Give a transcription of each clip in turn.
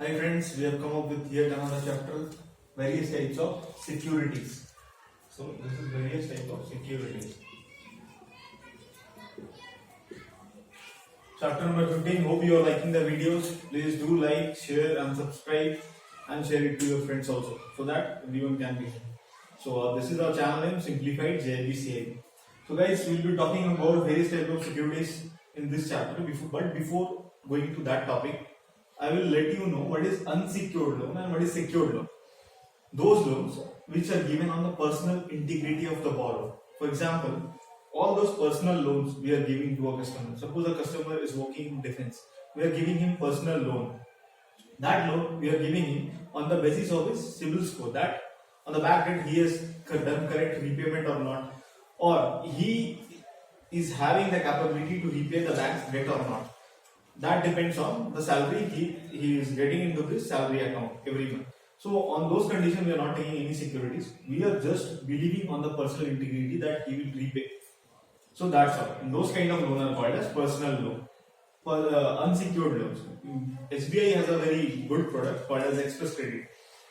Hi friends, we have come up with yet another chapter, various types of securities. So this is various types of securities. Chapter number 15. Hope you are liking the videos. Please do like, share and subscribe and share it to your friends also so that everyone can be here. So this is our channel name, Simplified JIBCI. So guys, we will be talking about various types of securities in this chapter. But before going to that topic, I will let you know what is unsecured loan and what is secured loan. Those loans which are given on the personal integrity of the borrower. For example, all those personal loans we are giving to a customer. Suppose a customer is working in defense. We are giving him personal loan. That loan we are giving him on the basis of his CIBIL score. That on the back end he has done correct repayment or not, or he is having the capability to repay the bank's debt or not. That depends on the salary he is getting into this salary account every month. So on those conditions, we are not taking any securities. We are just believing on the personal integrity that he will repay. So that's all. And those kind of loans are called as personal loan. For unsecured loans, SBI has a very good product called as Express Credit.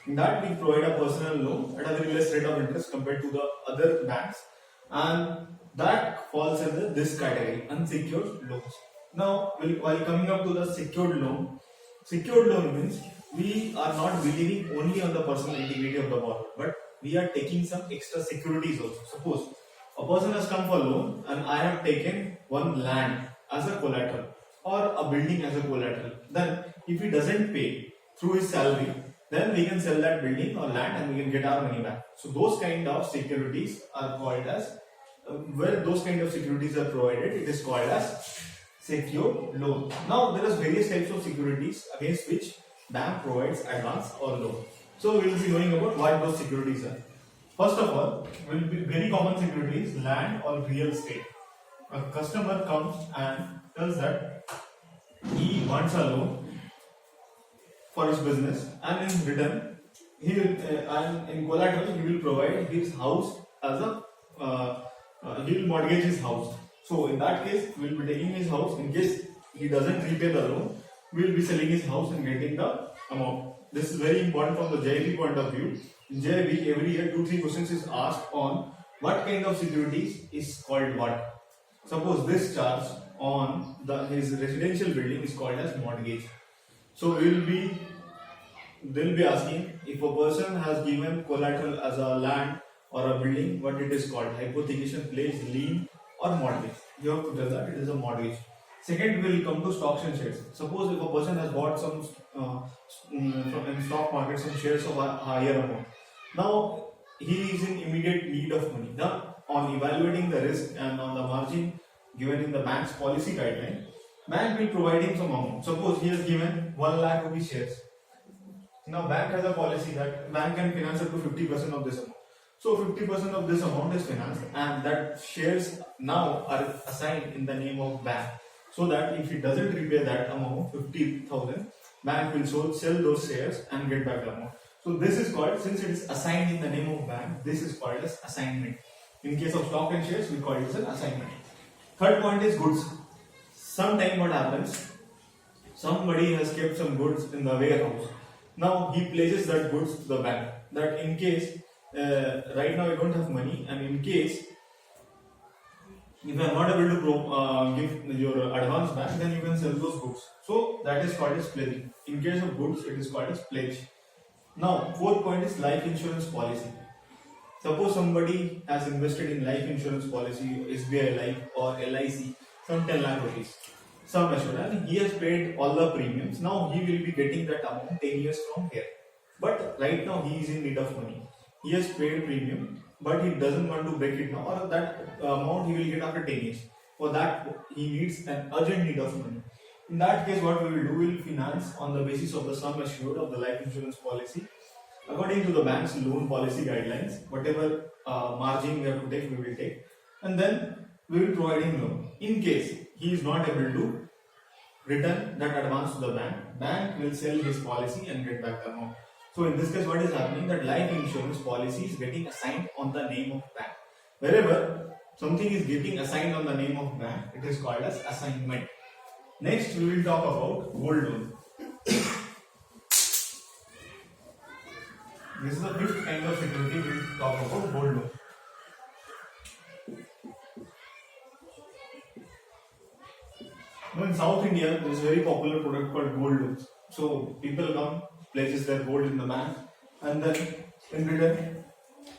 In that we provide a personal loan at a very less rate of interest compared to the other banks, and that falls under this category, unsecured loans. Now, while coming up to the secured loan means we are not believing only on the personal integrity of the borrower, but we are taking some extra securities also. Suppose a person has come for loan and I have taken one land as a collateral or a building as a collateral. Then if he doesn't pay through his salary, then we can sell that building or land and we can get our money back. So those kind of securities are called as, where those kind of securities are provided, it is called as secured loan. Now there are various types of securities against which bank provides advance or loan. So we will be knowing about what those securities are. First of all, will be very common securities, land or real estate. A customer comes and tells that he wants a loan for his business, and in return, he will, and in collateral he will provide his house as a he will mortgage his house. So in that case, we will be taking his house. In case he doesn't repay the loan, we will be selling his house and getting the amount. This is very important from the JIB point of view. In JIB, every year 2-3 questions is asked on what kind of securities is called what. Suppose this charge on his residential building is called as mortgage. So they will be asking if a person has given collateral as a land or a building, what it is called, hypothecation, pledge, lien or mortgage. You have to tell that it is a mortgage. Second, we will come to stocks and shares. Suppose if a person has bought some in stock market some shares of a higher amount. Now he is in immediate need of money. Now on evaluating the risk and on the margin given in the bank's policy guideline, bank will provide him some amount. Suppose he has given 1 lakh rupees shares. Now bank has a policy that bank can finance up to 50% of this amount. So 50% of this amount is financed, and that shares now are assigned in the name of bank. So that if he doesn't repay that amount, 50,000, bank will sell those shares and get back the amount. So this is called, since it is assigned in the name of bank, this is called as assignment. In case of stock and shares, we call it as an assignment. Third point is goods. Sometime what happens, somebody has kept some goods in the warehouse. Now he places that goods to the bank, that in case right now I don't have money, and in case if I am not able to give your advance back, then you can sell those goods. So that is called as pledging. In case of goods, it is called as pledge. Now, fourth point is life insurance policy. Suppose somebody has invested in life insurance policy, SBI Life or LIC, some 10 lakh rupees, some assured, and he has paid all the premiums. Now he will be getting that amount 10 years from here. But right now he is in need of money. He has paid premium, but he doesn't want to break it now, or that amount he will get after 10 years. For that, he needs an urgent need of money. In that case, what we will do, we will finance on the basis of the sum assured of the life insurance policy. According to the bank's loan policy guidelines, whatever margin we have to take, we will take. And then we will provide him loan. In case he is not able to return that advance to the bank, bank will sell his policy and get back the amount. So in this case, what is happening, that life insurance policy is getting assigned on the name of bank. Wherever something is getting assigned on the name of bank, it is called as assignment. Next, we will talk about gold loan. This is the fifth kind of security we talk about, gold loan. Now in South India, there is a very popular product called gold loans. So people come, places their gold in the bank, and then in return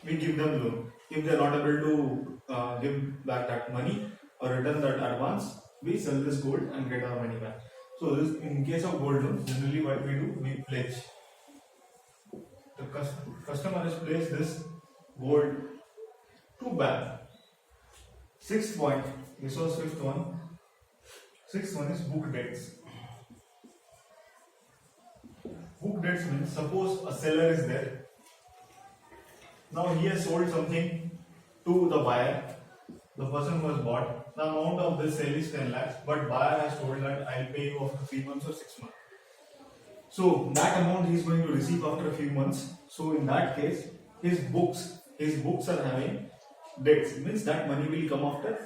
we give them loan. If they are not able to give back that money or return that advance, we sell this gold and get our money back. So this, in case of gold loans, generally what we do, we pledge. The customer has placed this gold to bank. Sixth point, this was fifth one. Sixth one is book debts. Book debts means suppose a seller is there. Now he has sold something to the buyer, the person who has bought. The amount of this sale is 10 lakhs, but buyer has told that I'll pay you after 3 months or 6 months. So that amount he is going to receive after a few months. So in that case, his books are having debts. Means that money will come after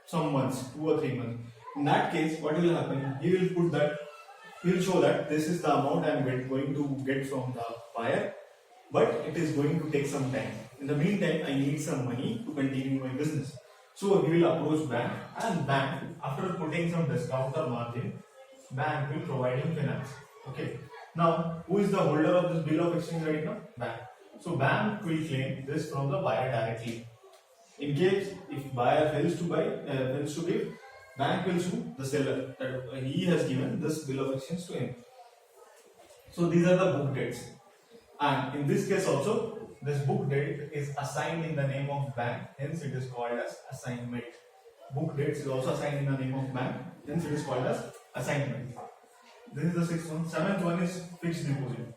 some months, 2 or 3 months. In that case, what will happen? He will show that this is the amount I am going to get from the buyer, but it is going to take some time. In the meantime, I need some money to continue my business. So he will approach bank, and bank, after putting some discount or margin, bank will provide him finance. Okay. Now, who is the holder of this bill of exchange right now? Bank. So bank will claim this from the buyer directly. In case if buyer fails to give, bank will sue the seller that he has given this bill of exchange to him. So these are the book debts, and in this case also this book debt is assigned in the name of bank, hence it is called as assignment. Book debts is also assigned in the name of bank, hence it is called as assignment. This is the sixth one. Seventh one is fixed deposit.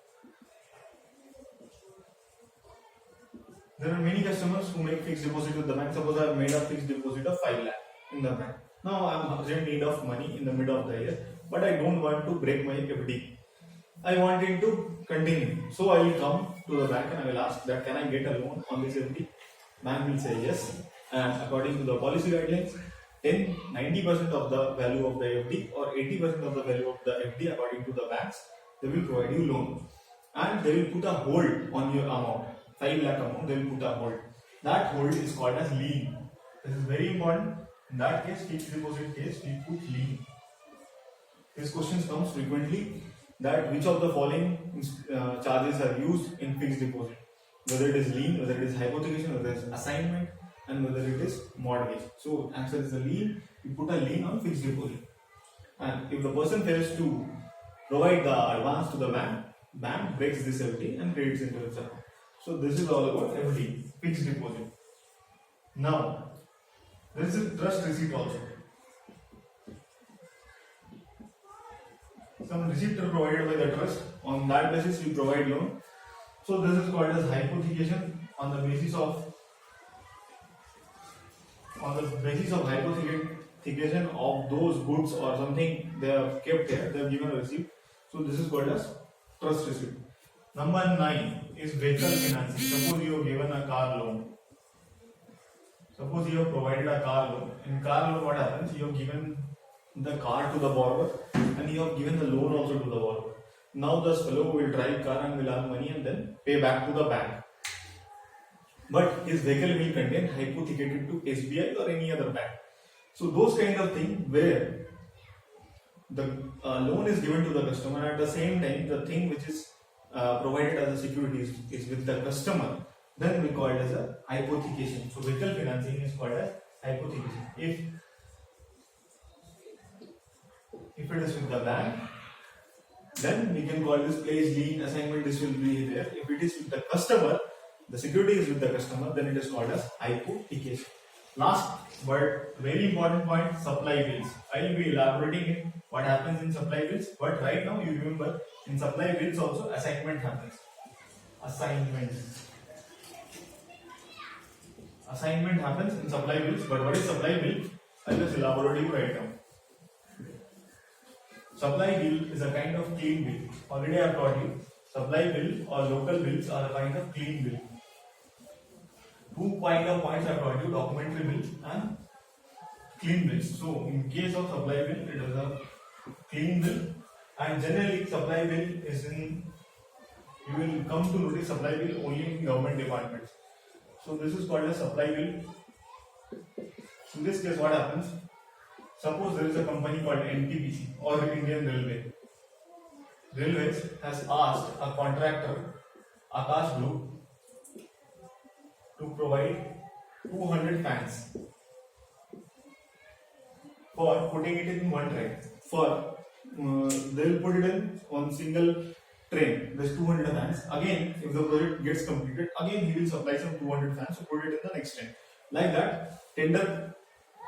There are many customers who make fixed deposit with the bank. Suppose I have made a fixed deposit of 5 lakh in the bank. Now I am in need of money in the middle of the year, but I don't want to break my FD. I want it to continue. So I will come to the bank and I will ask that can I get a loan on this FD? Bank will say yes, and according to the policy guidelines, 90% of the value of the FD or 80% of the value of the FD according to the banks, they will provide you loan, and they will put a hold on your amount. 5 lakh amount, they will put a hold. That hold is called as lien. This is very important. In that case, fixed deposit case, we put lien. This question comes frequently, that which of the following charges are used in fixed deposit, whether it is lien, whether it is hypothecation, whether it is assignment, and whether it is mortgage. So answer is a lien. We put a lien on fixed deposit, and if the person fails to provide the advance to the bank, bank breaks this FD and credits into its account. So this is all about FD, fixed deposit. Now there is a trust receipt also. Some receipt are provided by the trust. On that basis, we provide loan. So this is called as hypothecation. On the basis of hypothecation of those goods or something they have kept here, they have given a receipt. So this is called as trust receipt. Number 9 is vehicle financing. Suppose you have given a car loan. Suppose you have provided a car loan. In car loan, what happens? You have given the car to the borrower and you have given the loan also to the borrower. Now this fellow will drive car and will have money and then pay back to the bank. But his vehicle will contain hypothecated to SBI or any other bank. So those kind of things where the loan is given to the customer, at the same time the thing which is provided as a security is with the customer, then we call it as a hypothecation. So vehicle financing is called as hypothecation. If it is with the bank, then we can call this pledge, lien, assignment, this will be there. If it is with the customer, the security is with the customer, then it is called as hypothecation. Last but very important point, supply bills. I will be elaborating it, what happens in supply bills, but right now you remember in supply bills also assignment happens. Assignment happens in supply bills, but what is supply bill? I will just elaborate you right now. Supply bill is a kind of clean bill. Already I have taught you, supply bill or local bills are a kind of clean bill. Two kind of points I have taught you, documentary bill and clean bills. So in case of supply bill, it is a clean bill, and generally supply bill is in you will come to notice supply bill only in government departments. So this is called a supply bill. In this case, what happens? Suppose there is a company called NTPC or Indian Railway. Railways has asked a contractor, Akash Group, to provide 200 fans for putting it in one train. They will put it in one single train. There's 200 fans. Again, if the project gets completed, again he will supply some 200 fans to put it in the next train. Like that, tender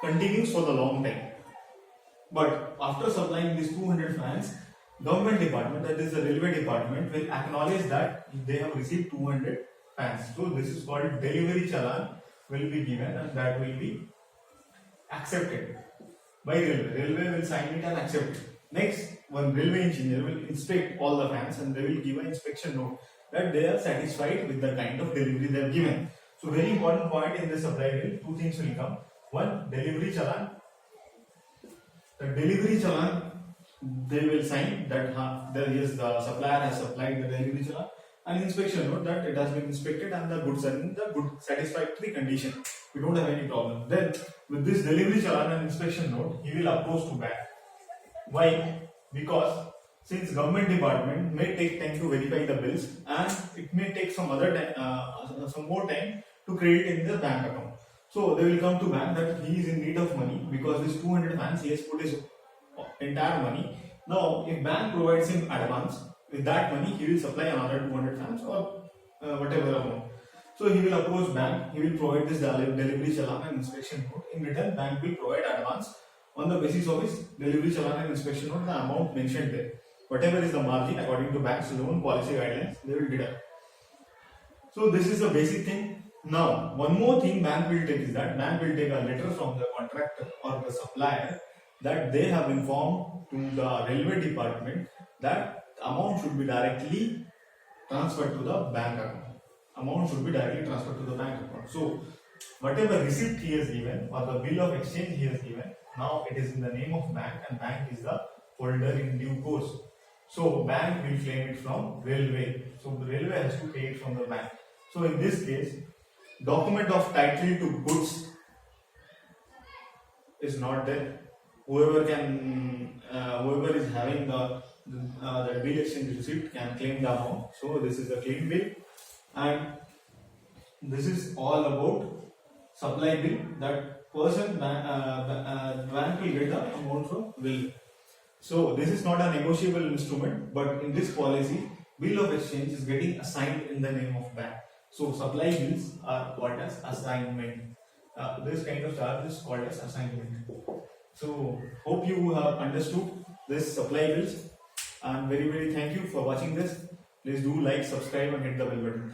continues for the long time. But after supplying these 200 fans, government department, that is the railway department, will acknowledge that they have received 200 fans. So this is called delivery challan will be given, and that will be accepted by railway. Railway will sign it and accept it. Next, one railway engineer will inspect all the fans and they will give an inspection note that they are satisfied with the kind of delivery they have given. So very important point in the supply bill, two things will come. One, delivery challan. The delivery challan, they will sign that yes, the supplier has supplied the delivery challan, and inspection note that it has been inspected and the goods are in the good satisfactory condition. We don't have any problem. Then with this delivery challan and inspection note, he will approach to bank. Why? Because since government department may take time to verify the bills and it may take some other time, some more time to credit in the bank account. So they will come to bank that he is in need of money because this 200 fans he has put his entire money. Now, if bank provides him advance, with that money he will supply another 200 fans or whatever amount. So he will approach bank, he will provide this delivery challan and inspection note. In return, bank will provide advance on the basis of his delivery challan and inspection note, the amount mentioned there. Whatever is the margin according to bank's loan policy guidelines, they will deduct. So this is the basic thing. Now, one more thing bank will take is that bank will take a letter from the contractor or the supplier that they have informed to the railway department that amount should be directly transferred to the bank account. Amount should be directly transferred to the bank account. So, whatever receipt he has given or the bill of exchange he has given, now it is in the name of bank and bank is the holder in due course. So, bank will claim it from railway. So, the railway has to pay it from the bank. So, in this case, document of title to goods is not there. Whoever is having the bill exchange receipt can claim the amount. So this is a clean bill, and this is all about supply bill. That person bank will get the amount from bill. So this is not a negotiable instrument, but in this policy, bill of exchange is getting assigned in the name of bank. So supply bills are called as assignment. This kind of charge is called as assignment. So hope you have understood this supply bills, and very thank you for watching this. Please do like, subscribe and hit the bell button. Thank you.